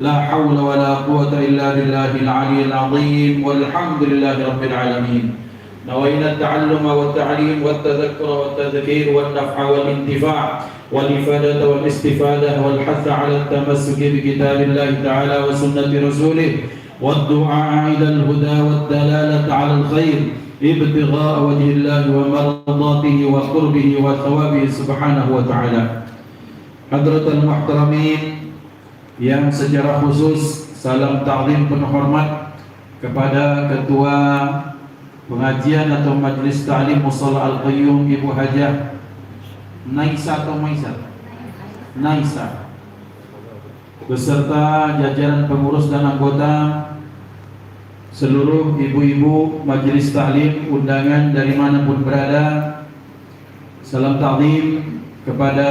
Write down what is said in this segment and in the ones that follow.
لا حول ولا قوة إلا بالله العلي العظيم والحمد لله رب العالمين. نوينا التعلم والتعليم والتذكر والتذكير والنفع والانتفاع والإفادة والاستفادة والحث على التمسك بكتاب الله تعالى وسنة رسوله والدعاء إلى الهدى والدلالة على الخير ابتغاء وجه الله ومرضاته وقربه وثوابه سبحانه وتعالى. حضرة المحترمين, yang secara khusus salam ta'zim penuh hormat kepada Ketua Pengajian atau Majelis Ta'lim Musalla Al-Qayyum Ibu Hajah Naisa atau Maisa? Naisa, beserta jajaran pengurus dan anggota, seluruh ibu-ibu Majelis Ta'lim undangan dari manapun berada. Salam ta'zim kepada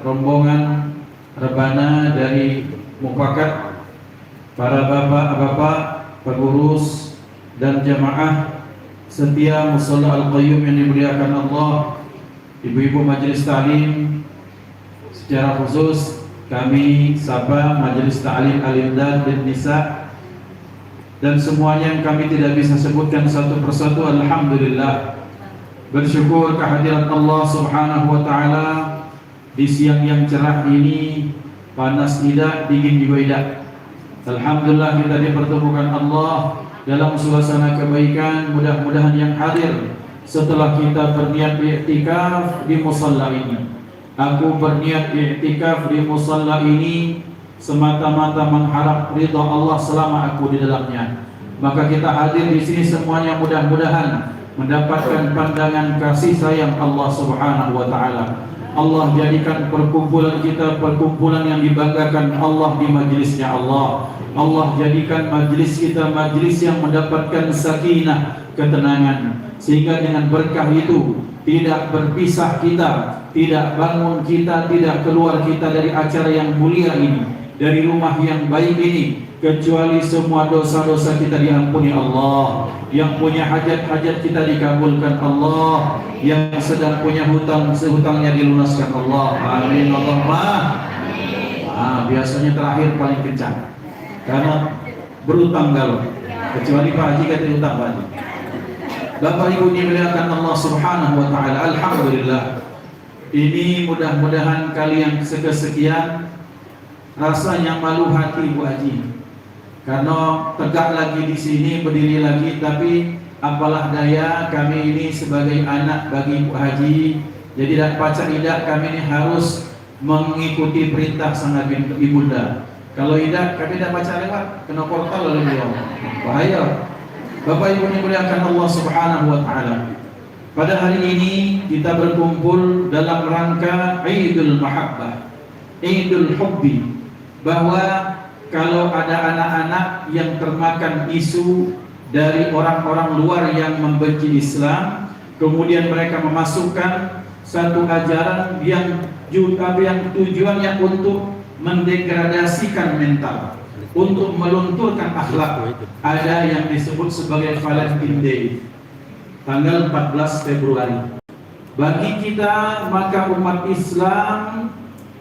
rombongan rebana dari Mufakat, para bapak-bapak pengurus dan jamaah setia Musalla Al-Qayyum yang dimuliakan Allah, ibu-ibu Majelis Ta'lim. Secara khusus kami sapa Majelis Ta'lim Al-Imdad dan Nisa, dan semuanya yang kami tidak bisa sebutkan satu persatu. Alhamdulillah, bersyukur kehadiran Allah Subhanahu wa Ta'ala di siang yang cerah ini. Panas tidak, dingin juga tidak. Alhamdulillah kita dipertemukan Allah dalam suasana kebaikan. Mudah-mudahan yang hadir setelah kita berniat i'tikaf di musalla ini, aku berniat i'tikaf di musalla ini semata-mata mengharap ridha Allah selama aku di dalamnya. Maka kita hadir di sini semuanya mudah-mudahan mendapatkan pandangan kasih sayang Allah Subhanahu wa Ta'ala. Allah jadikan perkumpulan kita perkumpulan yang dibanggakan Allah di majlisnya Allah. Allah jadikan majlis kita majlis yang mendapatkan sakinah, ketenangan, sehingga dengan berkah itu tidak berpisah kita, tidak bangun kita, tidak keluar kita dari acara yang mulia ini, dari rumah yang baik ini, kecuali semua dosa-dosa kita diampuni Allah, yang punya hajat-hajat kita dikabulkan Allah, yang sedang punya hutang sehutangnya dilunaskan Allah. Amin Allahumma. Biasanya terakhir paling kencang karena berutang galau, kecuali Pak Haji kata utang Pak Haji. Bapak Ibu dimuliakan Allah Subhanahu wa Ta'ala. Alhamdulillah, ini mudah-mudahan kali yang kesekian rasanya malu hati Bu Haji, karena tegak lagi di sini, berdiri lagi, tapi apalah daya, kami ini sebagai anak bagi Ibu Haji, jadi tidak pacar tidak, kami ini harus mengikuti perintah sang ibunda. Kalau tidak, kami tidak baca lewat, kena portal lalu beliau. Bahaya. Bapak Ibu dimuliakan Allah Subhanahu wa Ta'ala. Pada hari ini kita berkumpul dalam rangka Idul Mahabbah, Idul Hubbi, bahwa kalau ada anak-anak yang termakan isu dari orang-orang luar yang membenci Islam, kemudian mereka memasukkan satu ajaran yang tujuannya untuk mendegradasikan mental, untuk melunturkan akhlak. Ada yang disebut sebagai Valentine Day, tanggal 14 Februari. Bagi kita, maka umat Islam,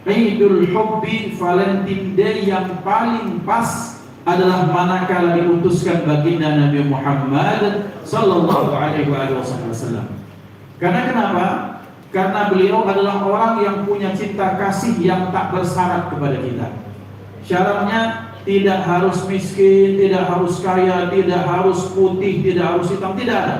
Idul Hubbi, Valentine Day yang paling pas adalah manakala diutuskan baginda Nabi Muhammad sallallahu alaihi wasallam. Karena kenapa? Karena beliau adalah orang yang punya cinta kasih yang tak bersyarat kepada kita. Syaratnya tidak harus miskin, tidak harus kaya, tidak harus putih, tidak harus hitam, tidak ada.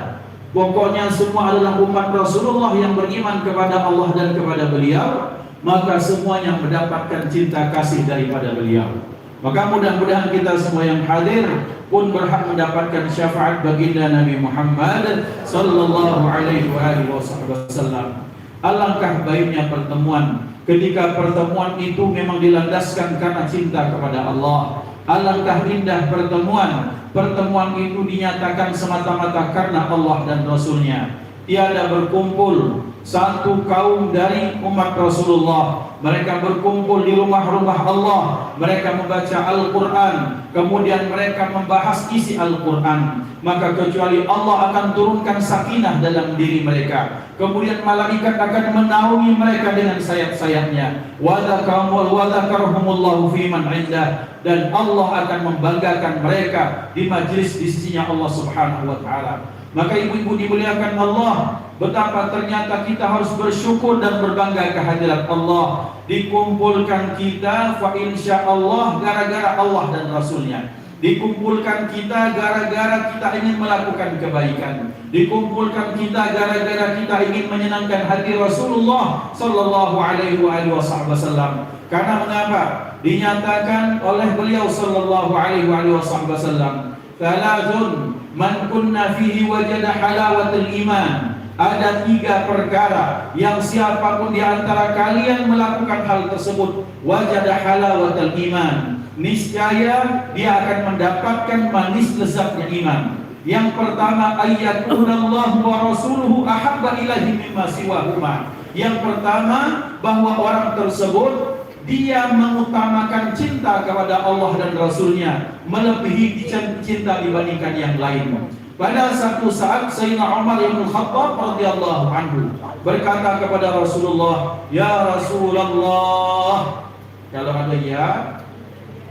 Pokoknya semua adalah umat Rasulullah yang beriman kepada Allah dan kepada beliau, maka semuanya mendapatkan cinta kasih daripada beliau. Maka mudah-mudahan kita semua yang hadir pun berhak mendapatkan syafaat baginda Nabi Muhammad sallallahu alaihi wasallam. Alangkah baiknya pertemuan, ketika pertemuan itu memang dilandaskan karena cinta kepada Allah. Alangkah indah pertemuan itu dinyatakan semata-mata karena Allah dan Rasulnya. tiada berkumpul satu kaum dari umat Rasulullah. Mereka berkumpul di rumah-rumah Allah, mereka membaca Al-Quran, kemudian mereka membahas isi Al-Quran, maka kecuali Allah akan turunkan sakinah dalam diri mereka. Kemudian malaikat akan menaungi mereka dengan sayap-sayapnya. Wa dzakarahumullahu fiman indah, dan Allah akan membanggakan mereka di majlis di sisinya Allah Subhanahu wa taala. Maka ibu-ibu dimuliakan Allah, betapa ternyata kita harus bersyukur dan berbangga kehadirat Allah. Dikumpulkan kita fa insyaallah gara-gara Allah dan Rasulnya. Dikumpulkan kita gara-gara kita ingin melakukan kebaikan. Dikumpulkan kita gara-gara kita ingin menyenangkan hati Rasulullah sallallahu alaihi wasallam. Karena mengapa? Dinyatakan oleh beliau sallallahu alaihi wasallam, "Thalathun man kunna fihi wajada halawatul iman." Ada 3 perkara yang siapapun di antara kalian melakukan hal tersebut, wajada halawatul iman, niscaya dia akan mendapatkan manis lezatnya iman. Yang pertama, ayyakunallahu wa rasuluhu ahabba ilaihi mimma siwahuma. Yang pertama, bahwa orang tersebut dia mengutamakan cinta kepada Allah dan Rasulnya melebihi cinta dibandingkan yang lain. Pada satu saat Sayyidina Umar bin Khattab radhiyallahu anhu berkata kepada Rasulullah, "Ya Rasulullah." Kalau ada ya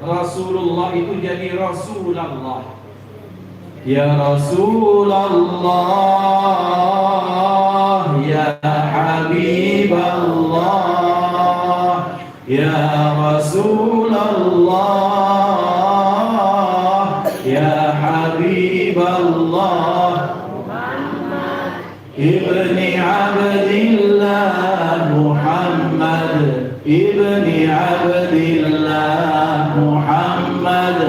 Rasulullah itu jadi Rasulullah. Ya Rasulullah, ya Habiballah, ya Rasulullah, ya Habiballah, Ibni Abdillah Muhammad, Ibni Abdillah Muhammad,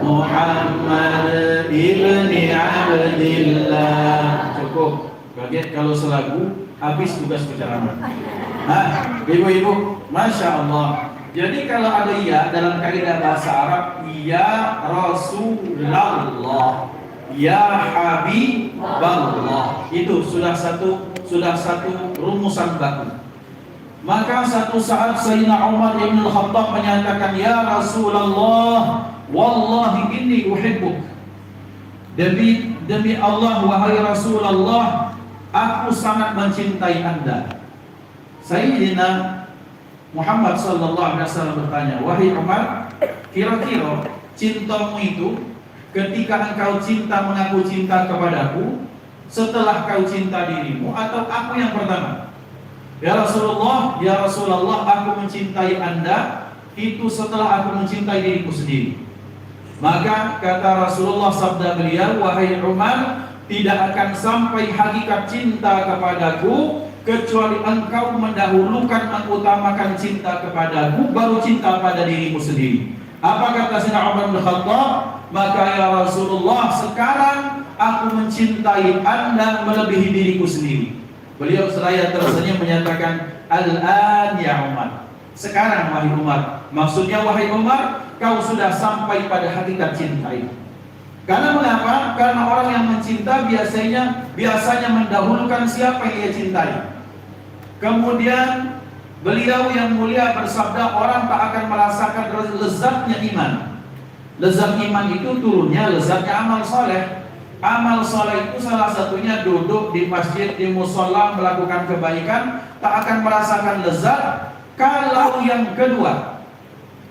Muhammad Ibni Abdillah. Cukup. Kaget kalau selagu habis tugas berceramah. Ibu-ibu, Masya Allah. Jadi kalau ada ya dalam kaidah bahasa Arab, ya Rasulullah, ya Habiballah, itu sudah satu rumusan baku. Maka satu saat Sayyidina Umar bin Khattab menyatakan, "Ya Rasulullah, wallahi inni uhibbuk." Demi Allah, wahai Rasulullah, aku sangat mencintai Anda. Sayyidina Muhammad sallallahu alaihi wasallam bertanya, "Wahai Umar, kira-kira cintamu itu ketika engkau mengaku cinta kepadaku setelah kau cinta dirimu, atau aku yang pertama?" "Ya Rasulullah, aku mencintai Anda itu setelah aku mencintai diriku sendiri." Maka kata Rasulullah, sabda beliau, "Wahai Umar, tidak akan sampai hakikat cinta kepadaku kecuali engkau mendahulukan, mengutamakan cinta kepadaku baru cinta pada dirimu sendiri." Apa kata Sayyidina Umar bin Khattab? "Maka ya Rasulullah, sekarang aku mencintai Anda melebihi diriku sendiri." Beliau seraya tersenyum menyatakan, "Al-an ya Umar." Sekarang wahai Umar. Maksudnya wahai Umar, kau sudah sampai pada hakikat cinta itu. Karena mengapa? Karena orang yang mencinta biasanya mendahulukan siapa yang ia cintai. Kemudian beliau yang mulia bersabda, orang tak akan merasakan lezatnya iman. Lezat iman itu turunnya lezatnya amal soleh. Amal soleh itu salah satunya duduk di masjid, di musola, melakukan kebaikan, tak akan merasakan lezat. Kalau yang kedua,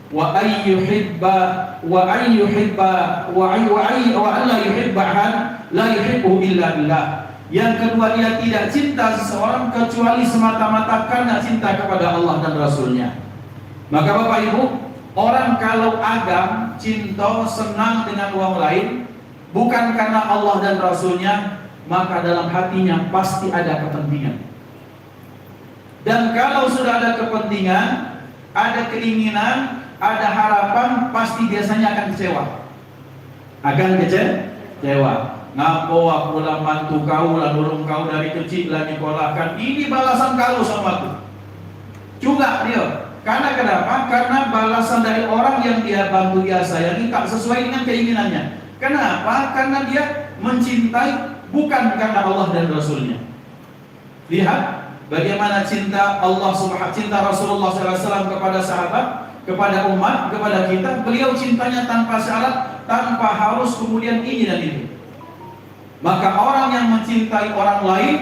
wa ayyuhibba wa ayyuhibba wa alla yuhibbahan la yuhibbu illa billah. Yang kedua, dia tidak cinta seseorang kecuali semata-mata karena cinta kepada Allah dan Rasulnya. Maka Bapak Ibu, orang kalau agam, cinta, senang dengan orang lain bukan karena Allah dan Rasulnya, maka dalam hatinya pasti ada kepentingan. Dan kalau sudah ada kepentingan, ada keinginan, ada harapan, pasti biasanya akan kecewa. Akan kecewa. Ngapo aku lah mantu kau lah, dorong kau dari kecil lah dikolahkan. Ini balasan kau sama aku. Juga dia. Karena kenapa? Karena balasan dari orang yang dia bantu, dia sayangi tak sesuai dengan keinginannya. Kenapa? Karena dia mencintai bukan karena Allah dan Rasulnya. Lihat bagaimana cinta Allah Subhanahu, cinta Rasulullah SAW kepada sahabat, kepada umat, kepada kita. Beliau cintanya tanpa syarat, tanpa harus kemudian ini dan itu. Maka orang yang mencintai orang lain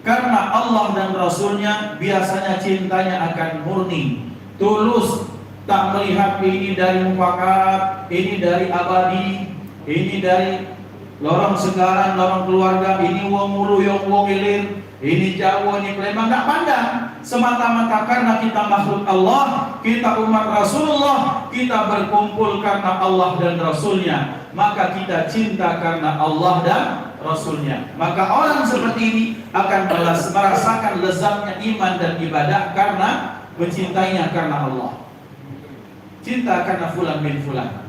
karena Allah dan Rasulnya, biasanya cintanya akan murni, tulus, tak melihat ini dari mufakat, ini dari abadi, ini dari lorong segaran, lorong keluarga, ini wong mulu, wong ilir, ini Jawa, ini Palembang, nggak pandang. Semata-mata karena kita makhluk Allah, kita umat Rasulullah, kita berkumpul karena Allah dan Rasulnya, maka kita cinta karena Allah dan Rasulnya. Maka orang seperti ini akan merasakan lezatnya iman dan ibadah karena mencintainya karena Allah. Cinta karena fulan bin fulan.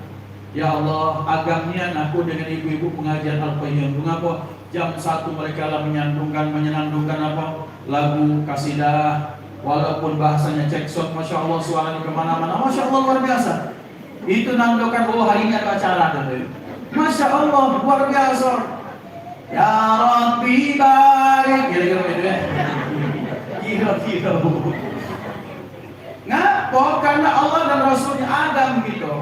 Ya Allah, agamnya aku dengan ibu-ibu pengajian Al-Qayyum. Mengapa jam 1 mereka lah menyenandungkan apa? Lagu kasidah, walaupun bahasanya cekcok, Masya Allah, suaranya kemana-mana, Masya Allah, luar biasa. Itu nandokan, oh hari ini ada acara, Masya Allah, luar biasa. Ya Rabbi barik, kira-kira gitu ya. Kira-kira. Ngapa? Karena Allah dan Rasulnya Adam gitu.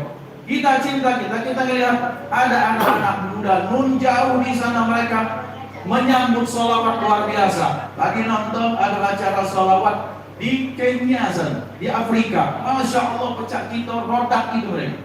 Kita cinta, kita lihat ada anak-anak muda nun jauh di sana, mereka menyambut sholawat luar biasa. Tadi nonton ada acara sholawat di Kenya, di Afrika. Masya Allah, pecah kita rodak itu mereka.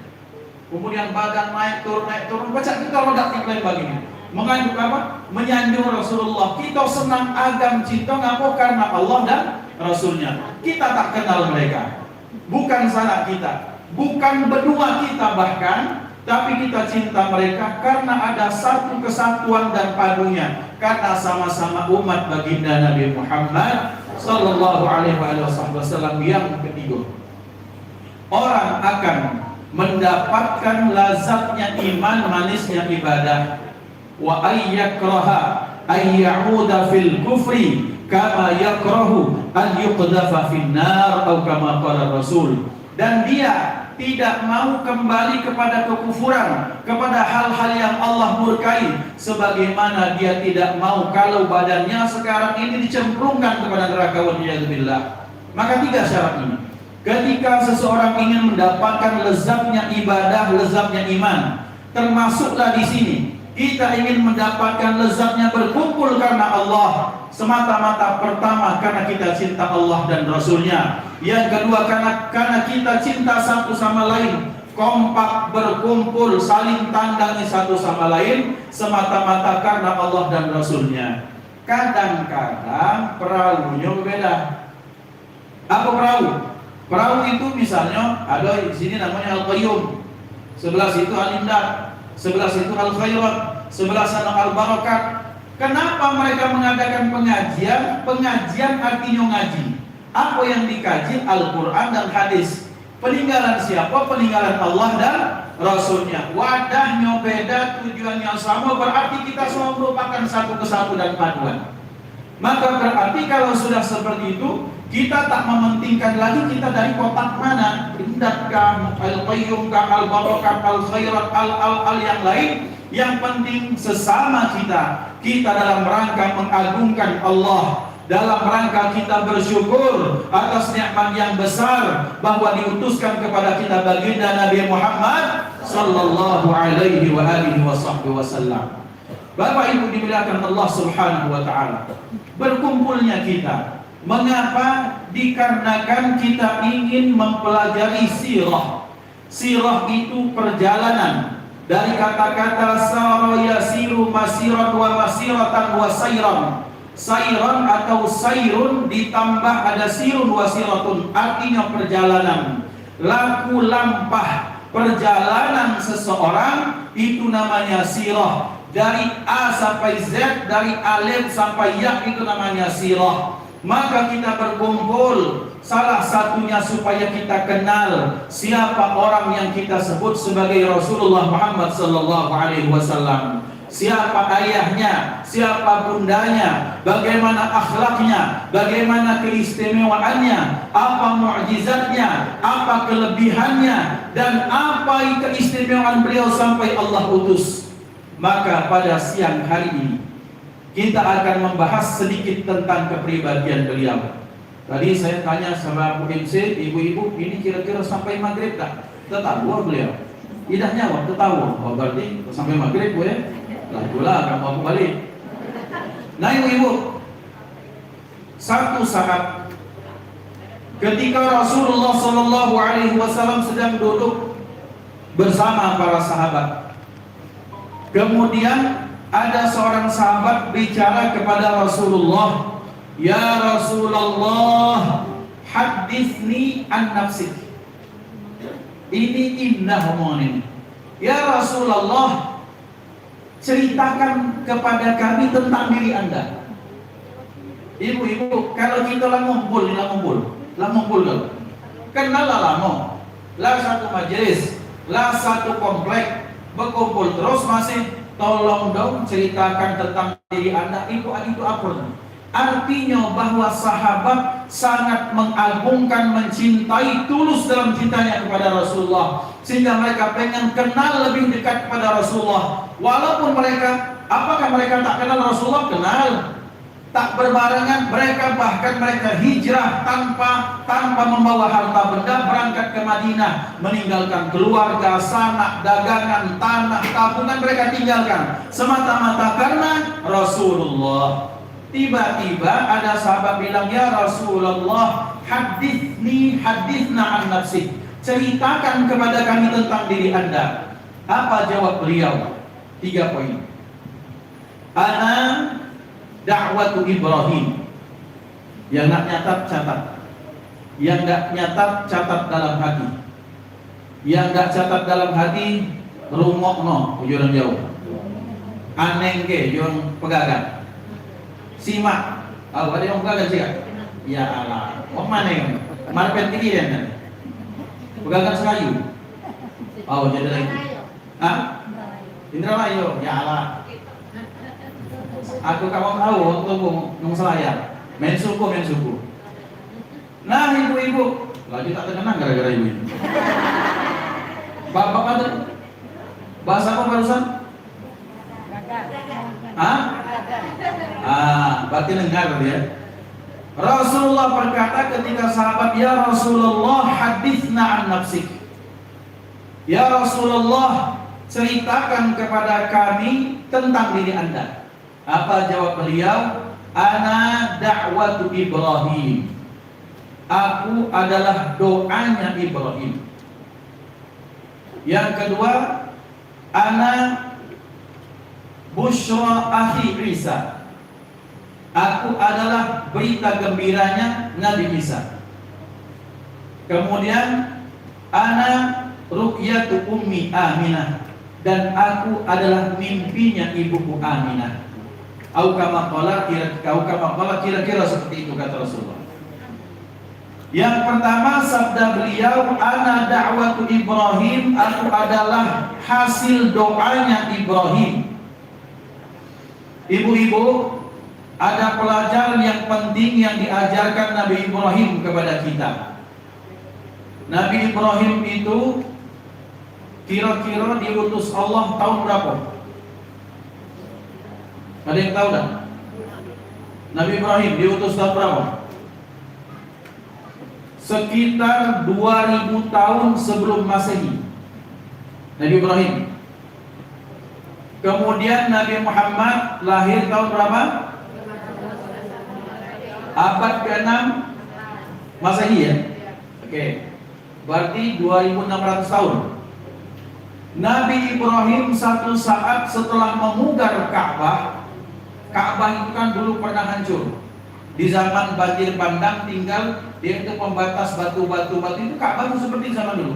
Kemudian badan naik turun, pecah kita rodak yang lain begini. Mengandung apa? Menyanjung Rasulullah. Kita senang agam cinta ngapa? Karena Allah dan Rasulnya. Kita tak kenal mereka, bukan salah kita, bukan berdua kita bahkan, tapi kita cinta mereka karena ada satu kesatuan dan padunya, karena sama-sama umat baginda Nabi Muhammad Sallallahu Alaihi Wasallam. Yang ketiga, orang akan mendapatkan lazatnya iman, manisnya ibadah. Wa ayyakraha ayyauda fil kufri kama yakrahu an yuqdafa fin nar atau kama qala Rasul. Dan dia tidak mau kembali kepada kekufuran, kepada hal-hal yang Allah murkai, sebagaimana dia tidak mau kalau badannya sekarang ini dicemplungkan kepada neraka, waliyadzubillah. Maka 3 syarat ini. Ketika seseorang ingin mendapatkan lezatnya ibadah, lezatnya iman, termasuklah di sini kita ingin mendapatkan lezatnya berkumpul karena Allah, semata-mata pertama karena kita cinta Allah dan Rasulnya. Yang kedua karena kita cinta satu sama lain, kompak berkumpul, saling tandangi satu sama lain, semata-mata karena Allah dan Rasulnya. Kadang-kadang perahunya beda. Apa perahu? Perahu itu misalnya ada di sini namanya Al-Qayyum, sebelah situ Al-Imdad, sebelah situ Al-Khairat, sebelah sana Al-Barakat. Kenapa mereka mengadakan pengajian? Pengajian artinya ngaji. Apa yang dikaji? Al-Quran dan hadis. Peninggalan siapa? Peninggalan Allah dan Rasulnya. Wadahnya beda, tujuannya sama, berarti kita semua merupakan satu kesatu dan paduan. Maka berarti kalau sudah seperti itu, kita tak mementingkan lagi kita dari kotak mana, Imdad kah, Al-Qayyum kah, Al-Barakat, Al-Khairat, Al yang lain. Yang penting sesama kita dalam rangka mengagungkan Allah, dalam rangka kita bersyukur atas nikmat yang besar bahwa diutuskan kepada kita baginda Nabi Muhammad Sallallahu Alaihi Wasallam. Bapak Ibu dimuliakan Allah Subhanahu Wa Taala. Berkumpulnya kita, mengapa? Dikarenakan kita ingin mempelajari sirah. Sirah itu perjalanan. Dari kata-kata sara yasiru masirat wa masiratan wa sayran. Sayran atau sayrun ditambah ada sirun wa siratun, artinya perjalanan. Laku lampah perjalanan seseorang itu namanya sirah. Dari A sampai Z, dari alif sampai ya, itu namanya sirah. Maka kita berkumpul, salah satunya supaya kita kenal siapa orang yang kita sebut sebagai Rasulullah Muhammad Sallallahu Alaihi Wasallam. Siapa ayahnya, siapa bundanya, bagaimana akhlaknya, bagaimana keistimewaannya, apa mukjizatnya, apa kelebihannya, dan apa keistimewaan beliau sampai Allah utus. Maka pada siang hari ini kita akan membahas sedikit tentang kepribadian beliau. Tadi saya tanya sama Bu MC, ibu-ibu, ini kira-kira sampai maghrib tak? Tertawa beliau. Tidak nyawa, tertawa. Oh berarti sampai maghrib Bu ya? Lah itulah kamu aku balik. Nah ibu-ibu, satu saat ketika Rasulullah SAW sedang duduk bersama para sahabat, kemudian ada seorang sahabat bicara kepada Rasulullah, "Ya Rasulullah, hadithni an nafsik." Ini indah omongan ini. "Ya Rasulullah, ceritakan kepada kami tentang diri Anda." Ibu-ibu, kalau kita lah ngumpul kalau kenal lah lama, lah satu majelis, lah satu komplek, berkumpul terus masih tolong dong ceritakan tentang diri Anda. Itu apa? Artinya bahwa sahabat sangat mengagungkan, mencintai, tulus dalam cintanya kepada Rasulullah, sehingga mereka pengen kenal lebih dekat kepada Rasulullah. Walaupun mereka, apakah mereka tak kenal Rasulullah? Kenal. Tak berbarengan, mereka hijrah tanpa membawa harta benda, berangkat ke Madinah, meninggalkan keluarga, sanak, dagangan, tanah, tabungan mereka tinggalkan semata-mata karena Rasulullah. Tiba-tiba ada sahabat bilang, "Ya Rasulullah, hadithna an nafsik." Ceritakan kepada kami tentang diri Anda. Apa jawab beliau? 3 poin. Ana da'watu Ibrahim. Yang nak nyatat, catat. Yang tak nyatat, catat dalam hati. Yang tak catat dalam hati, rungokno, ujuran jauh. Aneng ke, yang pegagan. Simak. Oh, ada yang pegagan sih kan? Ya Allah. Oh mana yang? Marpet ini kan? Pegagan sekayu. Oh, jadi lagi. Ah? Indramayu. Ya Allah. Aku kamu tahu waktu ngomong selayar, main suku. Nah ibu-ibu, lagi tak terkenang gara-gara ibu ini. Bapak ada bahasa apa barusan? Hah? Berarti dengar ya. Rasulullah berkata ketika sahabat, "Ya Rasulullah, hadithna an nafsik." Ya Rasulullah, ceritakan kepada kami tentang diri Anda. Apa jawab beliau? Ana da'watu Ibrahim. Aku adalah doanya Ibrahim. Yang kedua, ana busyra akhi Isa. Aku adalah berita gembiranya Nabi Isa. Kemudian, ana ru'yatu ummi Aminah. Dan aku adalah mimpinya ibuku Aminah. Au kama qala kira-kira seperti itu kata Rasulullah. Yang pertama sabda beliau, ana da'watu Ibrahim, aku adalah hasil doanya Ibrahim. Ibu-ibu, ada pelajaran yang penting yang diajarkan Nabi Ibrahim kepada kita. Nabi Ibrahim itu kira-kira diutus Allah tahun berapa? Ada yang tahu tak? Nabi Ibrahim diutus tahun berapa? Sekitar 2000 tahun sebelum Masehi. Nabi Ibrahim. Kemudian Nabi Muhammad lahir tahun berapa? Abad ke-6 Masehi ya? Oke. Berarti 2600 tahun. Nabi Ibrahim satu saat setelah memugar Ka'bah itu kan dulu pernah hancur. Di zaman banjir bandang tinggal dia itu pembatas batu-batu itu Ka'bah itu seperti zaman dulu.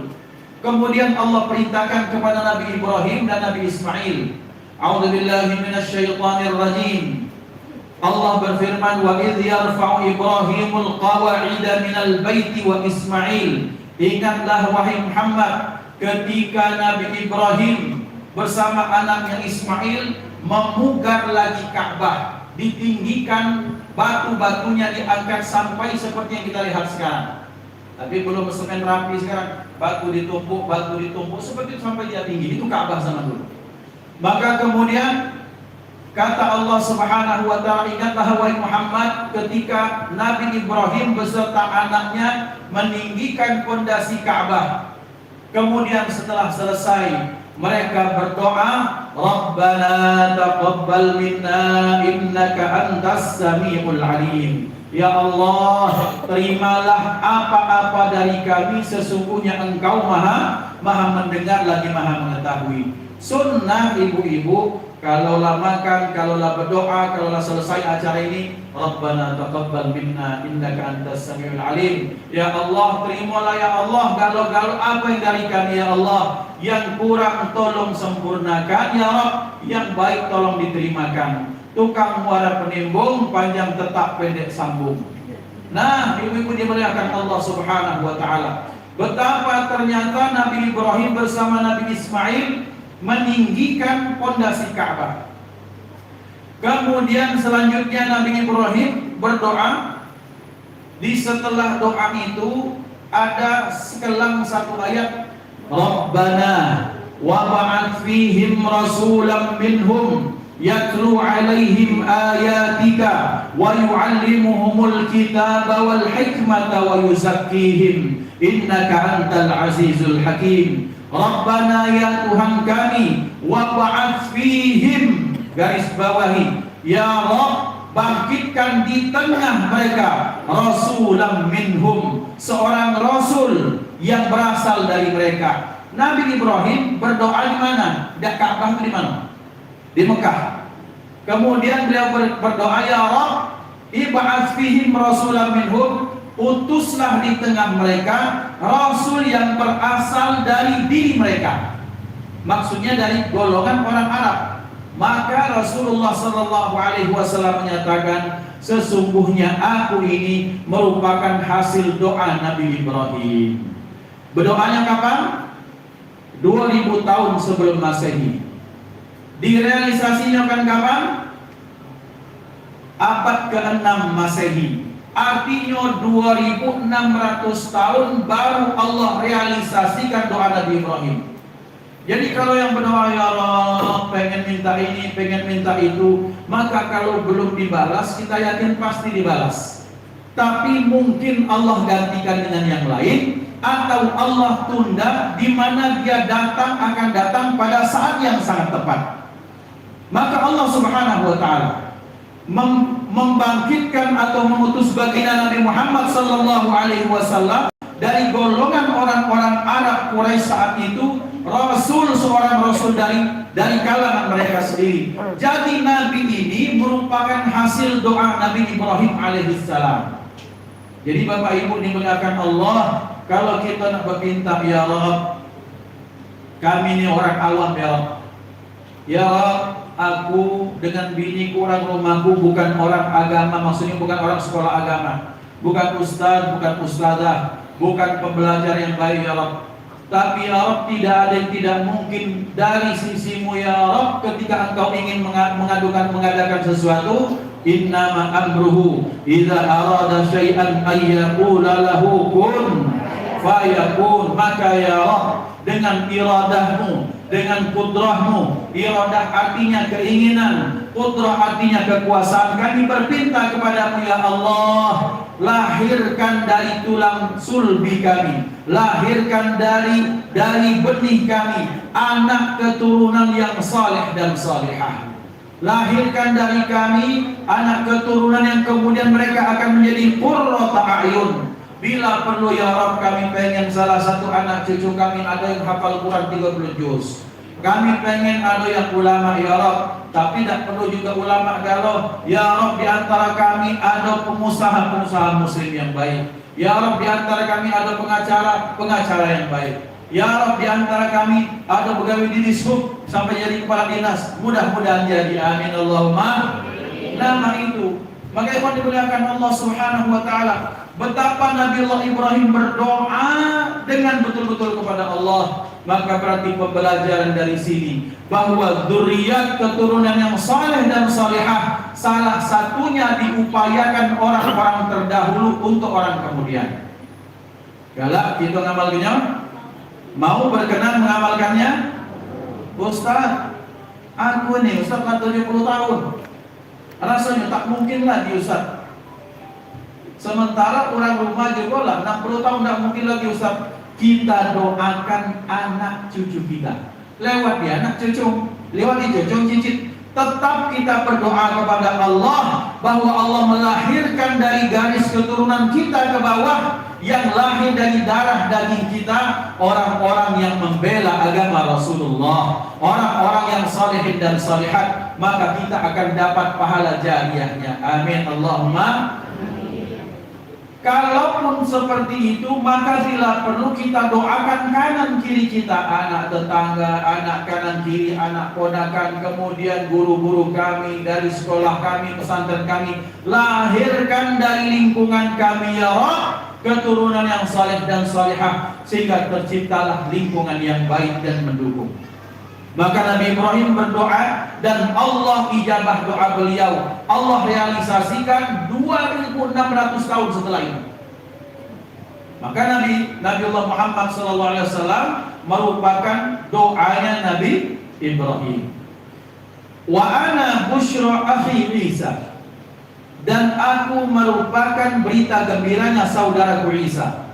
Kemudian Allah perintahkan kepada Nabi Ibrahim dan Nabi Ismail. A'udzubillahi minasyaitonir rajim. Allah berfirman, "Wa idz yarfa'u Ibrahimul qawa'ida minal baiti wa Ismail." Ingatlah wahai Muhammad ketika Nabi Ibrahim bersama anaknya Ismail memugar lagi Ka'bah, ditinggikan, batu-batunya diangkat sampai seperti yang kita lihat sekarang. Tapi belum semen rapi sekarang, batu ditumpuk seperti itu sampai dia tinggi. Itu Ka'bah zaman dulu. Maka kemudian kata Allah Subhanahu wa taala, ingatlah wahai Muhammad ketika Nabi Ibrahim beserta anaknya meninggikan pondasi Ka'bah. Kemudian setelah selesai mereka berdoa, Rabbana taqabbal minna innaka antas samiul alim. Ya Allah, terimalah apa-apa dari kami, sesungguhnya Engkau maha mendengar lagi maha mengetahui. Sunnah ibu-ibu, kalaulah makan, kalaulah berdoa, kalaulah selesai acara ini, Rabbana taqabbal minna innaka antas samiul alim. Ya Allah, terimalah ya Allah galau-galau apa yang dari kami ya Allah. Yang kurang tolong sempurnakan ya Rabb, yang baik tolong diterimakan. Tukang muara penimbung, panjang tetap pendek sambung. Nah, ibu-ibu dimuliakan Allah Subhanahu wa taala. Betapa ternyata Nabi Ibrahim bersama Nabi Ismail meninggikan pondasi Ka'bah. Kemudian selanjutnya Nabi Ibrahim berdoa. Di setelah doa itu ada sekelang satu ayat, Rabbana wa ba'ath fihim rasulan minhum yatlu alaihim ayatika wa yu'allimuhumul kitaba wal hikmata wa yuzakkihim innaka antal azizul hakim. Rabbana ya Tuhan kami, wa ba'ath fihim, garis bawahi, ya Rabb, bangkitkan di tengah mereka rasulan minhum, seorang rasul yang berasal dari mereka. Nabi Ibrahim berdoa di mana? Di Ka'bah di mana? Di Mekah. Kemudian beliau berdoa, ya Rabb, ib'ats fihim rasulan minhum, utuslah di tengah mereka rasul yang berasal dari diri mereka. Maksudnya dari golongan orang Arab. Maka Rasulullah sallallahu alaihi wasallam menyatakan, sesungguhnya aku ini merupakan hasil doa Nabi Ibrahim. Berdoanya kapan? 2000 tahun sebelum Masehi. Direalisasinya kan kapan? Abad ke-6 Masehi. Artinya 2600 tahun baru Allah realisasikan doa Nabi Ibrahim. Jadi kalau yang berdoa ya Allah pengen minta ini, pengen minta itu, maka kalau belum dibalas kita yakin pasti dibalas. Tapi mungkin Allah gantikan dengan yang lain, atau Allah tunda di mana dia akan datang pada saat yang sangat tepat. Maka Allah Subhanahu wa taala membangkitkan atau mengutus baginda Nabi Muhammad sallallahu alaihi wasallam dari golongan orang-orang Arab Quraisy saat itu, seorang rasul dari kalangan mereka sendiri. Jadi Nabi ini merupakan hasil doa Nabi Ibrahim alaihissalam. Jadi Bapak Ibu dimuliakan Allah, kalau kita nak berminta ya Rabb, kami ini orang awam ya Rabb. Ya Rabb, aku dengan biniku orang rumahku bukan orang agama, maksudnya bukan orang sekolah agama, bukan ustaz, bukan ustazah, bukan pembelajar yang baik ya Rabb. Tapi ya Rabb, tidak ada yang tidak mungkin dari sisimu ya Rabb. Ketika engkau ingin mengadakan sesuatu, innama amruhu idza arada syai'an ayyaqula lahu kun fayakun. Maka ya Rabb, dengan iradahmu, dengan kudrahmu, iradah artinya keinginan, kudrah artinya kekuasaan, kami berpinta kepadamu ya Allah, lahirkan dari tulang sulbi kami, lahirkan dari benih kami anak keturunan yang saleh dan salihah. Lahirkan dari kami anak keturunan yang kemudian mereka akan menjadi qurrata a'yun. Bila perlu ya Rabb, kami pengen salah satu anak cucu kami ada yang hafal Quran 30 juz. Kami pengen ada yang ulama ya Rabb, tapi tidak perlu juga ulama galau. Ya Rabb, di antara kami ada pengusaha-pengusaha muslim yang baik. Ya Rabb, di antara kami ada pengacara yang baik. Ya Rabb, di antara kami ada pegawai di dishub sampai jadi kepala dinas. Mudah-mudahan jadi, amin Allahumma. Nama itu. Maka ikhwan dimuliakan Allah Subhanahu wa taala, betapa Nabi Allah Ibrahim berdoa dengan betul-betul kepada Allah. Maka berarti pembelajaran dari sini bahwa zuriat keturunan yang saleh dan salihah salah satunya diupayakan orang-orang terdahulu untuk orang kemudian. Galak kita ngamalkannya, mau berkenan mengamalkannya, Ustaz. Aku nih Ustaz lah 70 tahun. Rasanya tak mungkin lagi Ustaz. Sementara orang rumah juga lah 60 tahun tak mungkin lagi Ustaz. Kita doakan anak cucu kita. Lewat dia anak cucu, lewat di cucu cicit. Tetap kita berdoa kepada Allah bahwa Allah melahirkan dari garis keturunan kita ke bawah, yang lahir dari darah daging kita, orang-orang yang membela agama Rasulullah, orang-orang yang salihin dan salihat, maka kita akan dapat pahala jariyahnya. Amin Allahumma. Kalaupun seperti itu, maka bila perlu kita doakan kanan kiri kita, anak tetangga, anak kanan kiri, anak ponakan, kemudian guru-guru kami dari sekolah kami, pesantren kami, lahirkan dari lingkungan kami ya Rabb keturunan yang saleh dan salihah, sehingga terciptalah lingkungan yang baik dan mendukung. Maka Nabi Ibrahim berdoa dan Allah ijabah doa beliau. Allah realisasikan 2600 tahun setelah itu. Maka Nabiullah Muhammad SAW merupakan doanya Nabi Ibrahim. Wa ana busyra akhi Isa, dan aku merupakan berita gembiranya saudaraku Isa.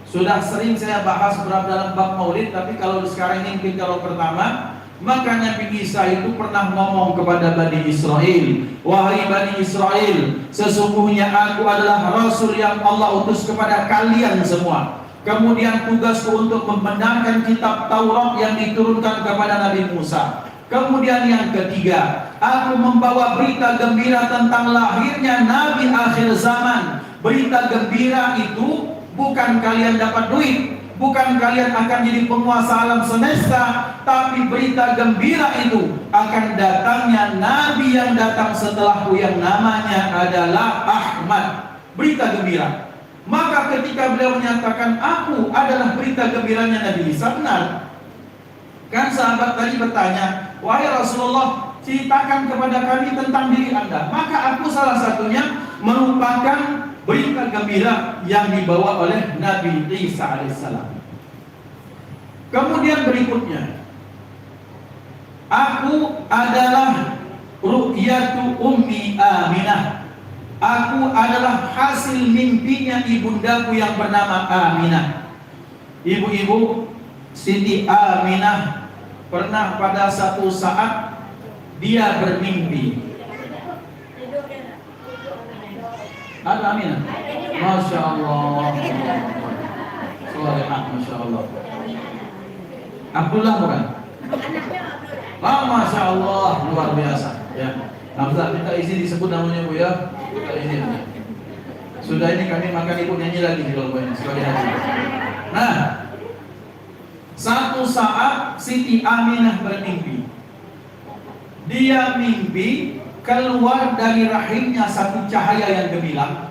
Sudah sering saya bahas dalam bab maulid, tapi kalau sekarang ini mungkin kalau pertama, maka Nabi Isa itu pernah ngomong kepada Bani Israel, wahai Bani Israel, sesungguhnya aku adalah Rasul yang Allah utus kepada kalian semua. Kemudian tugasku untuk membenarkan kitab Taurat yang diturunkan kepada Nabi Musa. Kemudian yang ketiga, aku membawa berita gembira tentang lahirnya Nabi akhir zaman. Berita gembira itu bukan kalian dapat duit, bukan kalian akan jadi penguasa alam semesta, tapi berita gembira itu akan datangnya Nabi yang datang setelahku yang namanya adalah Ahmad. Berita gembira. Maka ketika beliau menyatakan aku adalah berita gembiranya Nabi Isa, benar. Kan sahabat tadi bertanya, wahai Rasulullah, ceritakan kepada kami tentang diri Anda. Maka aku salah satunya merupakan berita gembira yang dibawa oleh Nabi Isa alaihissalam. Kemudian berikutnya, aku adalah ru'yatu ummi Aminah. Aku adalah hasil mimpinya ibundaku yang bernama Aminah. Ibu-ibu, Siti Aminah pernah pada satu saat dia bermimpi. Ada Aminah? Masya Allah. Salihah, Masya Allah. Abdullah bukan? Masya Allah, luar biasa. Ya, Abdullah, minta izin disebut namanya Bu ya. Minta izin. Sudah ini kami makan ibu nyanyi lagi di kalau banyak sekali lagi. Nah, satu saat Siti Aminah bermimpi. Dia mimpi keluar dari rahimnya satu cahaya yang gemilang.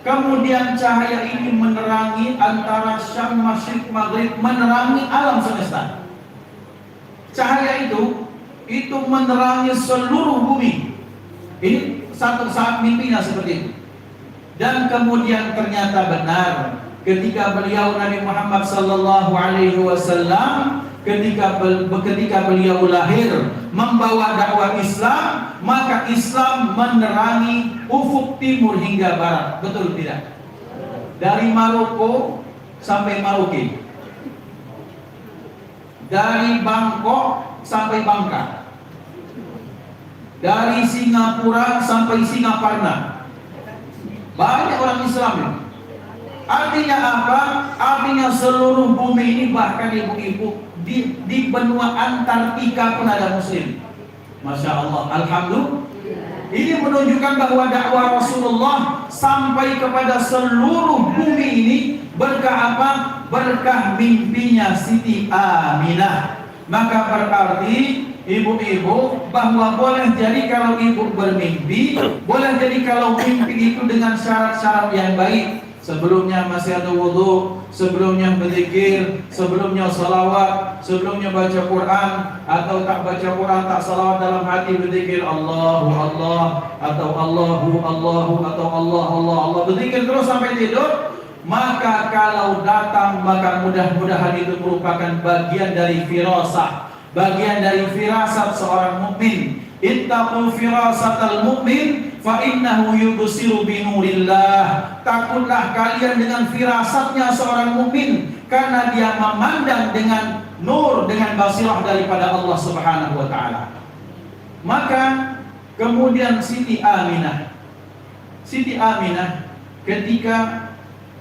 Kemudian cahaya ini menerangi antara Syam, Masyriq, Maghrib, menerangi alam semesta. Cahaya itu menerangi seluruh bumi. Ini satu saat mimpinya seperti itu. Dan kemudian ternyata benar ketika beliau Nabi Muhammad sallallahu alaihi wasallam ketika beliau lahir membawa dakwah Islam, maka Islam menerangi ufuk timur hingga barat. Betul tidak? Dari Maroko sampai Maroke, dari Bangkok sampai Bangka, dari Singapura sampai Singaparna. Banyak orang Islam ini. Artinya apa? Artinya seluruh bumi ini, bahkan ibu-ibu di benua Antartika pun ada Muslim. Masya Allah, alhamdulillah. Ini menunjukkan bahwa dakwah Rasulullah sampai kepada seluruh bumi ini berkah apa? Berkah mimpinya Siti Aminah. Maka berarti ibu-ibu bahwa boleh jadi kalau ibu bermimpi, boleh jadi kalau mimpi itu dengan syarat-syarat yang baik. Sebelumnya masih ada wudu, sebelumnya berzikir, sebelumnya salawat, sebelumnya baca Quran, atau tak baca Quran, tak salawat dalam hati, berzikir Allahu Allah, atau Allahu Allahu, atau Allah Allah Allah, berzikir terus sampai tidur. Maka kalau datang, maka mudah-mudahan itu merupakan bagian dari firasah, bagian dari firasat seorang mukmin. Ittaqu firasatal mu'min fa innahu yubsiru binurillah. Takutlah kalian dengan firasatnya seorang mukmin, karena dia memandang dengan nur, dengan basirah daripada Allah Subhanahu wa taala. Maka kemudian Siti Aminah ketika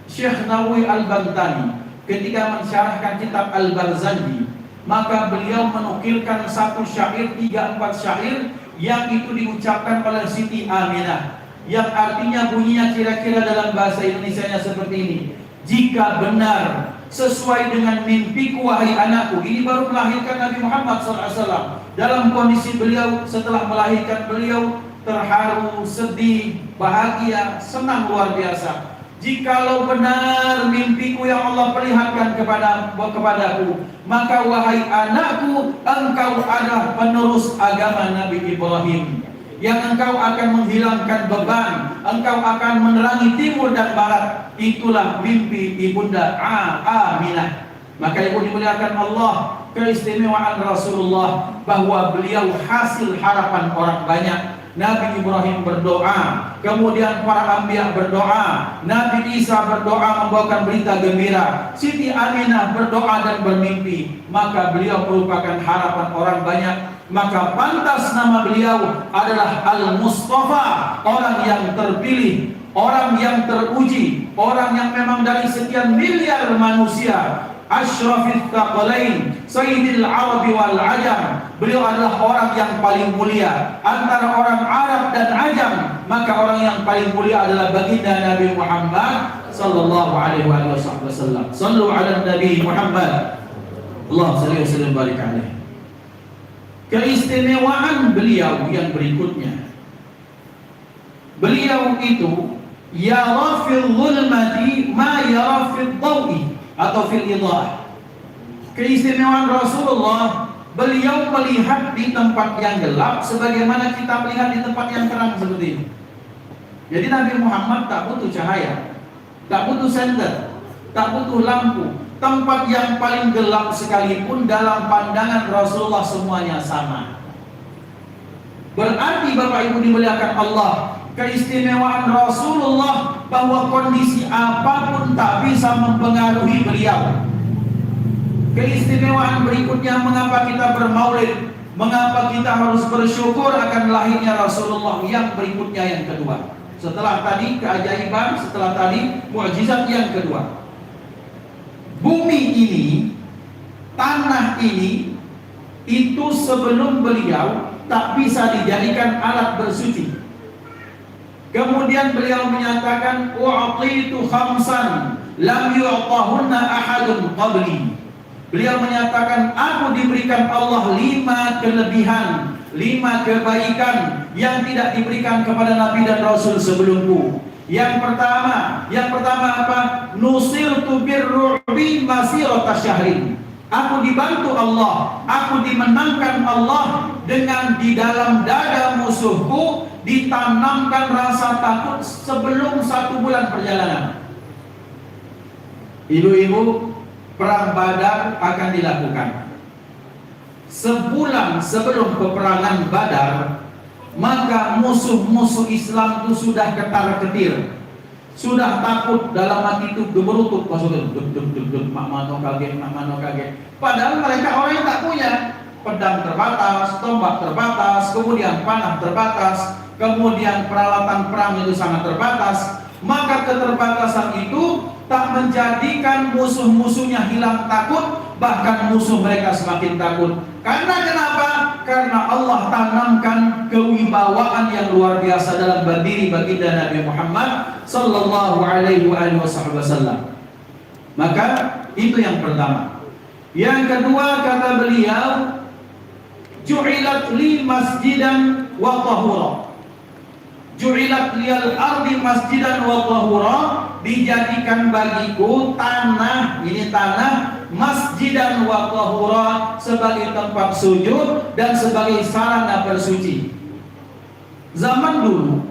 Syekh Nawawi Al-Bantani ketika mensyarahkan kitab Al-Barzanji, maka beliau menukilkan satu syair, 3-4 syair yang itu diucapkan oleh Siti Aminah, yang artinya bunyinya kira-kira dalam bahasa Indonesianya seperti ini: jika benar sesuai dengan mimpiku wahai anakku. Ini baru melahirkan Nabi Muhammad SAW. Dalam kondisi beliau setelah melahirkan, beliau terharu, sedih, bahagia, senang luar biasa. Jikalau benar mimpiku yang Allah perlihatkan kepadaku, maka wahai anakku, engkau adalah penerus agama Nabi Ibrahim, yang engkau akan menghilangkan beban, engkau akan menerangi timur dan barat. Itulah mimpi ibunda Aminah. Maka ibu dimuliakan Allah, keistimewaan Rasulullah bahwa beliau hasil harapan orang banyak. Nabi Ibrahim berdoa, kemudian para anbiya berdoa, Nabi Isa berdoa membawakan berita gembira, Siti Aminah berdoa dan bermimpi. Maka beliau merupakan harapan orang banyak. Maka pantas nama beliau adalah Al-Mustafa, orang yang terpilih, orang yang teruji, orang yang memang dari sekian miliar manusia, Ashrafit Thaqalain, Sayyidil Arabi wal Ajam. Beliau adalah orang yang paling mulia antara orang Arab dan Ajam. Maka orang yang paling mulia adalah baginda Nabi Muhammad sallallahu alaihi wasallam. Sallu ala Nabi Muhammad. Allahumma shalli wa sallim barik alaihi. Keistimewaan beliau yang berikutnya, beliau itu yara fil zulmati ma yara fil dawi atau fil idah. Keistimewaan Rasulullah, beliau melihat di tempat yang gelap sebagaimana kita melihat di tempat yang terang seperti ini. Jadi Nabi Muhammad tak butuh cahaya, tak butuh senter, tak butuh lampu. Tempat yang paling gelap sekalipun dalam pandangan Rasulullah semuanya sama. Berarti Bapak Ibu dimuliakan Allah, keistimewaan Rasulullah bahwa kondisi apapun tak bisa mempengaruhi beliau. Keistimewaan berikutnya, mengapa kita bermaulid, mengapa kita harus bersyukur akan lahirnya Rasulullah yang berikutnya, yang kedua. Setelah tadi keajaiban, setelah tadi mukjizat, yang kedua, bumi ini, tanah ini, itu sebelum beliau tak bisa dijadikan alat bersuci. Kemudian beliau menyatakan, u'atitu khamsan lam yu'tahunna ahadun qabli. Beliau menyatakan, aku diberikan Allah 5 kelebihan, 5 kebaikan yang tidak diberikan kepada Nabi dan Rasul sebelumku. Yang pertama apa? Nusirtu birru'bi masirata syahrin. Aku dibantu Allah, aku dimenangkan Allah dengan di dalam dada musuhku ditanamkan rasa takut sebelum 1 bulan perjalanan. Ibu-ibu, perang Badar akan dilakukan. Sebulan sebelum peperangan Badar, maka musuh-musuh Islam itu sudah ketar-ketir, sudah takut, dalam hati itu gemerutuk, maksudnya mak mano kaget. Padahal mereka orang yang tak punya pedang terbatas, tombak terbatas, kemudian panah terbatas, kemudian peralatan perang itu sangat terbatas. Maka keterbatasan itu tak menjadikan musuh-musuhnya hilang takut, bahkan musuh mereka semakin takut. Karena kenapa? Karena Allah tanamkan kewibawaan yang luar biasa dalam berdiri baginda Nabi Muhammad sallallahu alaihi wasallam. Maka itu yang pertama. Yang kedua, kata beliau, ju'ilat li masjidan wa tahura. Ju'ilat liyal ardi masjidan wa tahura, dijadikan bagiku tanah, ini tanah, masjidan wa tahura, sebagai tempat sujud dan sebagai sarana bersuci. Zaman dulu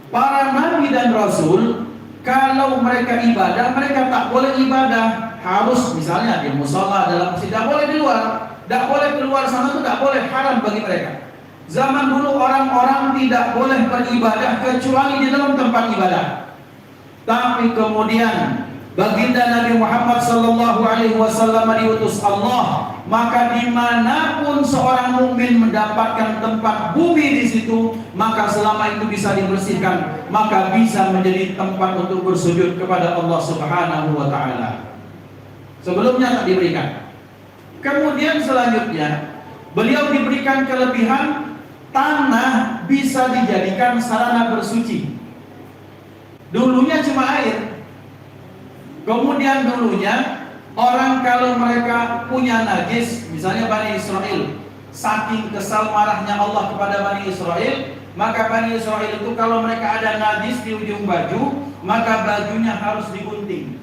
para nabi dan rasul, kalau mereka ibadah, mereka tak boleh ibadah harus misalnya di musola dalam masjid, tidak boleh di luar, tidak boleh keluar sana itu tidak boleh, haram bagi mereka. Zaman dulu orang-orang tidak boleh beribadah kecuali di dalam tempat ibadah. Tapi kemudian baginda Nabi Muhammad SAW diutus Allah, maka dimanapun seorang mukmin mendapatkan tempat bumi di situ, maka selama itu bisa dibersihkan, maka bisa menjadi tempat untuk bersujud kepada Allah Subhanahu wa Ta'ala. Sebelumnya tak diberikan. Kemudian selanjutnya beliau diberikan kelebihan tanah bisa dijadikan sarana bersuci. Dulunya cuma air. Kemudian dulunya orang kalau mereka punya najis, misalnya Bani Israel, saking kesal marahnya Allah kepada Bani Israel, maka Bani Israel itu kalau mereka ada najis di ujung baju, maka bajunya harus digunting.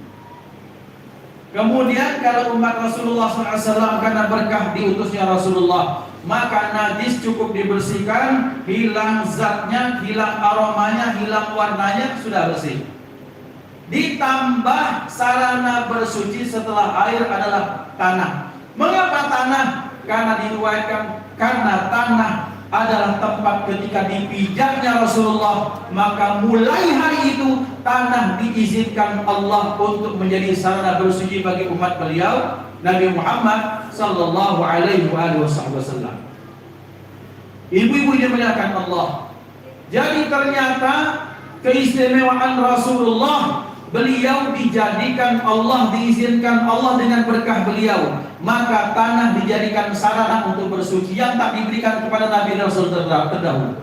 Kemudian kalau umat Rasulullah SAW karena berkah diutusnya Rasulullah, maka najis cukup dibersihkan, hilang zatnya, hilang aromanya, hilang warnanya, sudah bersih. Ditambah sarana bersuci setelah air adalah tanah. Mengapa tanah? Karena diriwayatkan karena tanah adalah tempat ketika dipijaknya Rasulullah, maka mulai hari itu tanah diizinkan Allah untuk menjadi sarana bersuci bagi umat beliau Nabi Muhammad sallallahu alaihi wasallam. Ibu-ibu yang dimuliakan Allah, jadi ternyata keistimewaan Rasulullah, beliau dijadikan Allah, diizinkan Allah dengan berkah beliau, maka tanah dijadikan sarana untuk bersuci yang tak diberikan kepada Nabi Rasul terdahulu.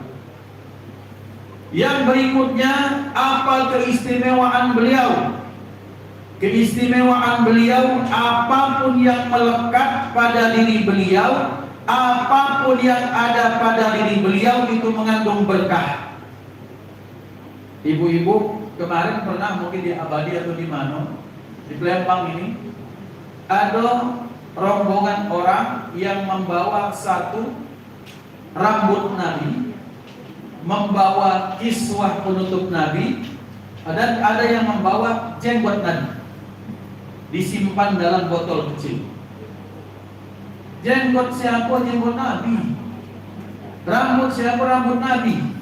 Yang berikutnya, apa keistimewaan beliau? Keistimewaan beliau, apapun yang melekat pada diri beliau, apapun yang ada pada diri beliau itu mengandung berkah. Ibu-ibu, kemarin pernah mungkin di Abadi atau di mana, di Pelempang ini ada rombongan orang yang membawa satu rambut Nabi, membawa kiswah penutup Nabi, dan ada yang membawa jenggot Nabi, disimpan dalam botol kecil. Jenggot siapa? Jenggot Nabi. Rambut siapa? Rambut Nabi.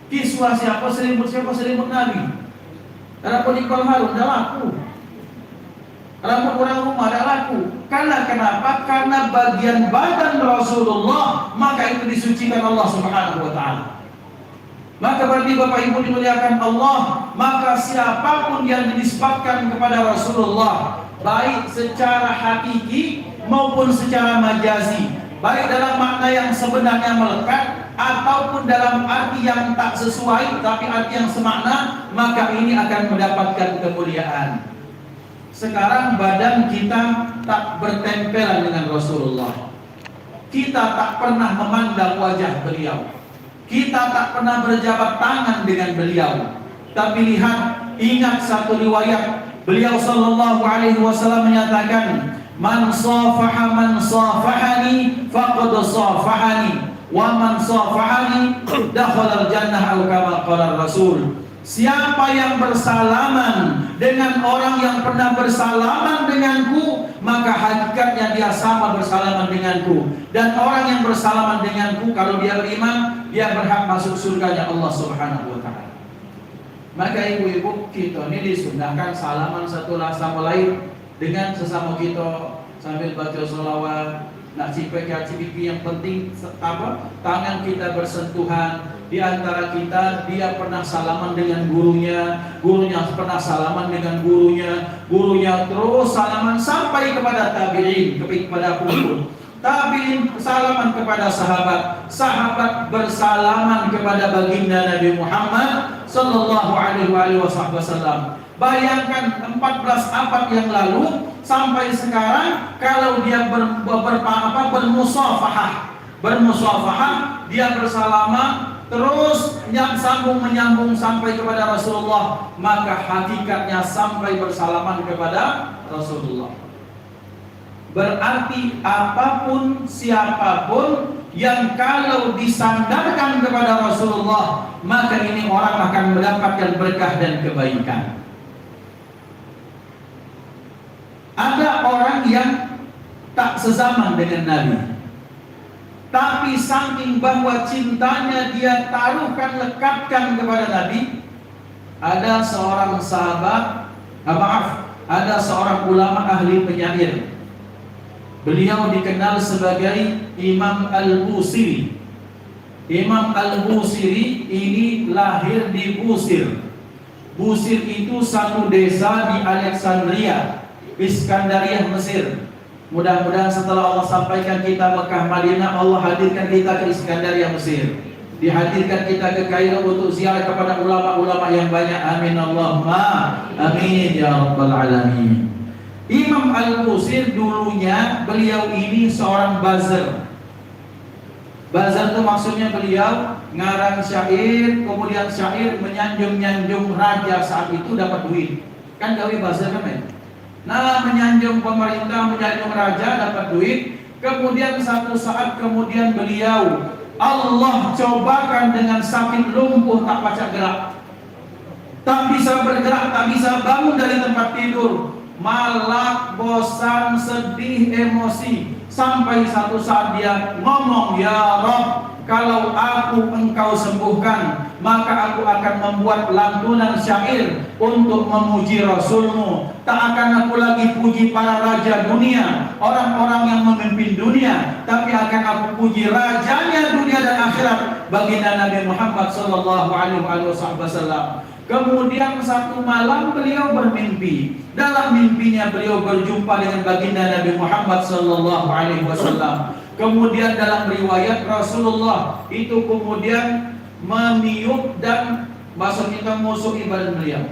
Kiswah siapa? Selimut siapa? Selimut Nabi. Rambut Iqbal Harun dah laku. Rambut orang rumah dah laku. Karena kenapa? Karena bagian badan Rasulullah, maka itu disucikan Allah Subhanahu wa Ta'ala. Maka berarti Bapak Ibu dimuliakan Allah, maka siapapun yang dinisbatkan kepada Rasulullah, baik secara hakiki maupun secara majazi, baik dalam makna yang sebenarnya melekat ataupun dalam arti yang tak sesuai tapi arti yang semakna, maka ini akan mendapatkan kemuliaan. Sekarang badan kita tak bertempelan dengan Rasulullah. Kita tak pernah memandang wajah beliau. Kita tak pernah berjabat tangan dengan beliau. Tapi lihat, ingat satu riwayat, beliau sallallahu alaihi wasallam menyatakan, "Man safaha man safahani faqad safahani. Wa man safahani dakhala al-jannah," atau kama qala Rasul. Siapa yang bersalaman dengan orang yang pernah bersalaman denganku, maka hakikatnya dia sama bersalaman denganku. Dan orang yang bersalaman denganku, kalau dia beriman, dia berhak masuk surganya Allah Subhanahu wa Ta'ala. Maka ibu-ibu, kita ini disunahkan salaman satu sama lain dengan sesama kita sambil baca sholawat, nak cipika-cipiki, yang penting apa? Tangan kita bersentuhan. Di antara kita, dia pernah salaman dengan gurunya, gurunya pernah salaman dengan gurunya, gurunya terus salaman sampai kepada tabi'in, kepada pengikut. Tabi'in salaman kepada sahabat, sahabat bersalaman kepada baginda Nabi Muhammad sallallahu alaihi wasallam. Bayangkan 14 abad yang lalu sampai sekarang, kalau dia bermusafahah, dia bersalaman terus menyambung sampai kepada Rasulullah, maka hakikatnya sampai bersalaman kepada Rasulullah. Berarti apapun siapapun yang kalau disandarkan kepada Rasulullah, maka ini orang akan mendapatkan berkah dan kebaikan. tak sezaman dengan Nabi. Tapi saking bahwa cintanya dia taruhkan, lekatkan kepada Nabi, ada seorang sahabat, ada seorang ulama ahli penyair. Beliau dikenal sebagai Imam Al-Busiri. Imam Al-Busiri ini lahir di Busir. Busir itu satu desa di Alexandria, Iskandariah, Mesir. Mudah-mudahan setelah Allah sampaikan kita Mekah Madinah, Allah hadirkan kita ke Iskandariah, Mesir. Dihadirkan kita ke Kairo untuk ziarah kepada ulama-ulama yang banyak. Amin Allahumma amin ya rabbal alamin. Imam Al-Busir dulunya beliau ini seorang bazar. Bazar itu maksudnya beliau ngarang syair, kemudian syair menyanjung-nyanjung raja saat itu dapat duit. Kan gawe bazar kan? Nah, menyanjung pemerintah, menyanjung raja dapat duit. Kemudian satu saat kemudian beliau Allah cobakan dengan sakit lumpuh, tak pacak gerak, tak bisa bergerak, tak bisa bangun dari tempat tidur, malak, bosan, sedih, emosi. Sampai satu saat dia ngomong, ya Rabb, kalau aku engkau sembuhkan, maka aku akan membuat lantunan syair untuk memuji Rasulmu. Tak akan aku lagi puji para raja dunia, orang-orang yang memimpin dunia, tapi akan aku puji rajanya dunia dan akhirat, baginda Nabi Muhammad sallallahu alaihi wasallam. Kemudian satu malam beliau bermimpi. Dalam mimpinya beliau berjumpa dengan baginda Nabi Muhammad sallallahu alaihi wasallam. Kemudian dalam riwayat Rasulullah itu kemudian meniup dan maksudnya musuhi badan beliau.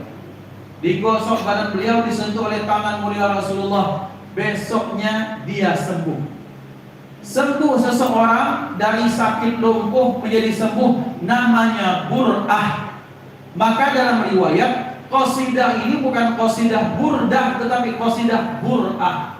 Digosok badan beliau, disentuh oleh tangan mulia Rasulullah. Besoknya dia sembuh. Sembuh seseorang dari sakit lumpuh menjadi sembuh, namanya Bur'ah. Maka dalam riwayat qasidah ini bukan qasidah burdah, tetapi qasidah Bur'ah.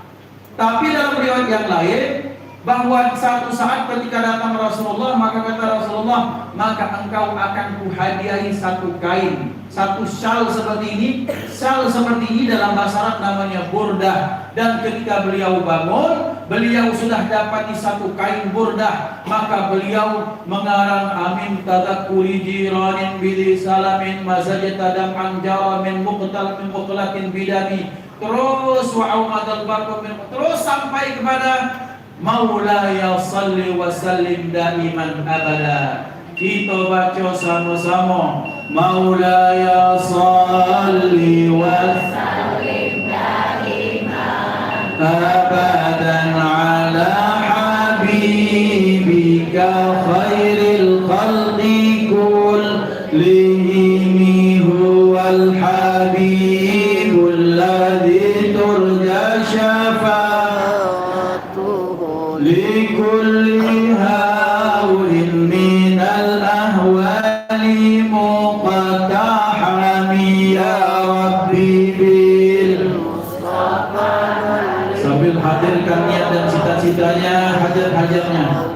Tapi dalam riwayat yang lain bahwa satu saat ketika datang Rasulullah, maka kata Rasulullah, maka engkau akan kuhadiahi satu kain, satu syal seperti ini. Syal seperti ini dalam bahasa Arab namanya burdah. Dan ketika beliau bangun, beliau sudah dapati satu kain burdah, maka beliau mengarang amin tadakuri jiranin bili salamin mazajatadam anjara min muqlatin bidami, terus wa'aumadal barku min, terus sampai kepada Maulaya salli wa sallim daiman abada. Kita baca sama-sama, Maulaya salli wa sallim daiman abadan ala habibika khairil khalqi kullihim huwal habibul ladzi turja syafa'atuhu likulli hawlin minal ahwali muqattahami ya rabbi bil mustafa. Sambil hadirkan niat dan cita-citanya, hajat-hajatnya.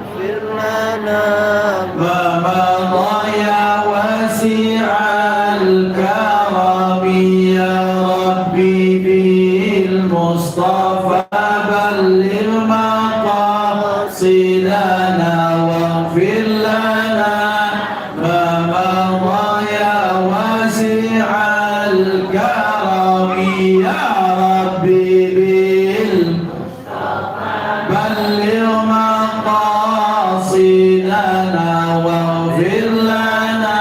Mama ya wasi'al karami ya rabbi bil mustafa balligh maqasidana waghfir lana. Mama ya wasi'al karami ya rabbi bil balligh maqasidana waghfir lana.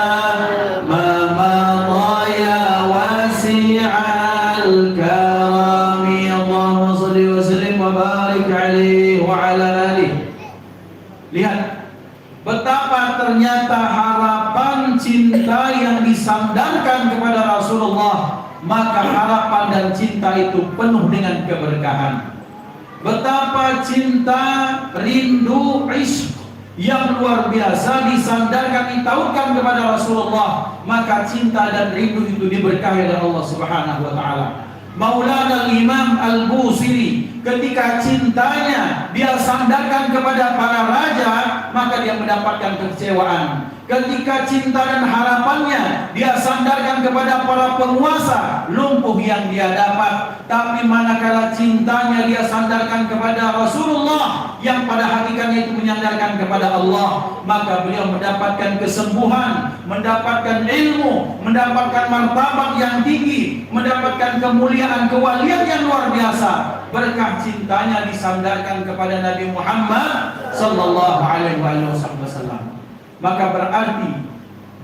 Mama ya wasi'al karami. Allahumma shalli wa sallim wa barik alaihi wa ala alihi. Lihat betapa ternyata harapan cinta yang disandarkan kepada Rasulullah, maka harapan dan cinta itu penuh dengan keberkahan. Betapa cinta, rindu, ishq yang luar biasa disandarkan, ditautkan kepada Rasulullah, maka cinta dan rindu itu diberkahi oleh Allah Subhanahu wa taala. Maulana Imam Al-Busiri ketika cintanya dia sandarkan kepada para raja, maka dia mendapatkan kekecewaan. Ketika cinta dan harapannya dia sandarkan kepada para penguasa, lumpuh yang dia dapat. Tapi manakala cintanya dia sandarkan kepada Rasulullah, yang pada hakikatnya itu menyandarkan kepada Allah, maka beliau mendapatkan kesembuhan, mendapatkan ilmu, mendapatkan martabat yang tinggi, mendapatkan kemuliaan, kewalian yang luar biasa. Berkah cintanya disandarkan kepada Nabi Muhammad sallallahu alaihi wasallam. Maka berarti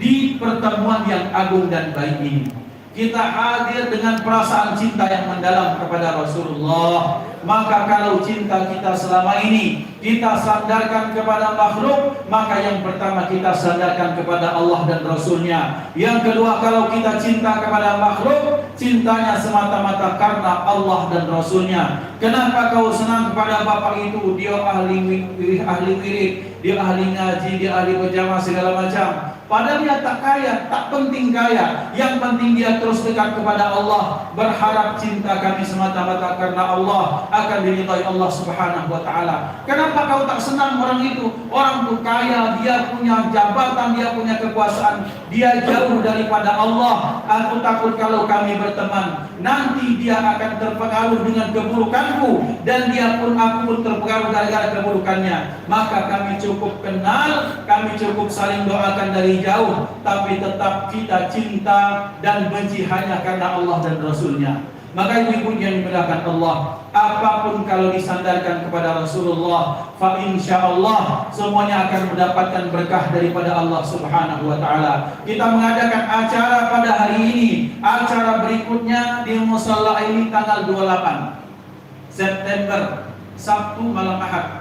di pertemuan yang agung dan baik ini kita hadir dengan perasaan cinta yang mendalam kepada Rasulullah. Maka kalau cinta kita selama ini kita sandarkan kepada makhluk, maka yang pertama kita sandarkan kepada Allah dan Rasulnya. Yang kedua, kalau kita cinta kepada makhluk, cintanya semata-mata karena Allah dan Rasulnya. Kenapa kau senang kepada bapak itu? Dia ahli wirid, dia ahli ngaji, dia ahli berjamaah segala macam. Padahal dia tak kaya, tak penting kaya. Yang penting dia terus dekat kepada Allah. Berharap cinta kami semata-mata karena Allah akan diridhai Allah Subhanahu wa taala. Kenapa kau tak senang orang itu? Orang itu kaya, dia punya jabatan, dia punya kekuasaan, dia jauh daripada Allah. Aku takut kalau kami berteman, nanti dia akan terpengaruh dengan keburukanku, dan dia pun, aku pun terpengaruh gara-gara keburukannya. Maka kami cukup kenal, kami cukup saling doakan dari jauh, tapi tetap kita cinta dan benci hanya karena Allah dan Rasulnya. Maka ibu-ibu yang dimuliakan Allah, apapun kalau disandarkan kepada Rasulullah, fa insyaallah semuanya akan mendapatkan berkah daripada Allah Subhanahu wa taala. Kita mengadakan acara pada hari ini, acara berikutnya di Musalla ini tanggal 28 September, Sabtu malam Ahad.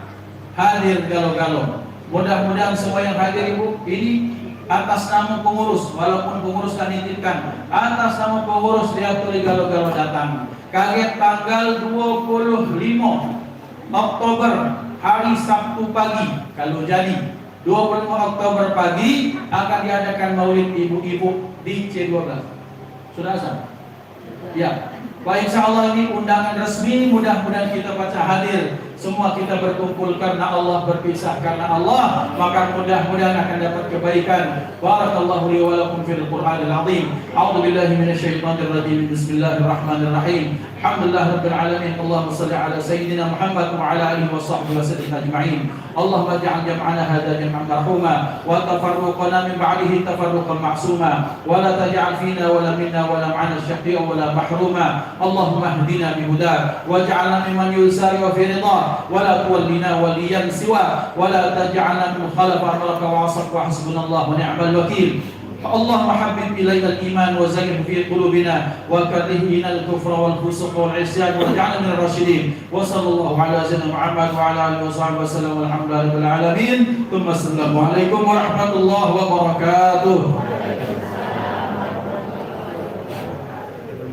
Hadir galo-galo. Mudah-mudahan semua yang hadir ibu ini atas nama pengurus, walaupun pengurus kan nitipkan, atas nama pengurus dia tuli galo-galo datang. Kaget tanggal 25 Oktober hari Sabtu pagi, kalau jadi 25 Oktober pagi akan diadakan maulid ibu-ibu di C12. Sudah asal? Ya. Baik, insyaallah ini undangan resmi, mudah-mudahan kita baca hadir. Semua kita berkumpul karena Allah, berpisah karena Allah, maka mudah-mudahan akan dapat kebaikan. Barakallahu li wa lakum fil Qur'anil azim. A'udzu billahi minasyaitonir rajim. Bismillahirrahmanirrahim. Alhamdulillahirabbil alamin. Allahumma shalli ala sayyidina Muhammad wa ala alihi wa sahbihi wasallim ajma'in. Allahumma ij'al jam'ana hadha jam'an marhuma wa tafarruqana min ba'dihi tafarruqan ma'suma wa la taj'al fina wa la minna wa la ma'ana syaqiyyan wa la mahruma. Allahumma ihdina bihudak waj'alna mimman yusari wa fi ridha ولا تولنا وليا سوى ولا تجعلنا من خلف أمرك وعصك وحسبنا الله ونعم الوكيل. اللهم حبب إلينا الإيمان وزينه في قلوبنا وكره إلينا الكفر والفسوق والعصيان واجعلنا من الراشدين. وصلى الله على سيدنا محمد وعلى آله وصحبه وسلم والحمد لله رب العالمين. ثم السلام عليكم ورحمة الله وبركاته.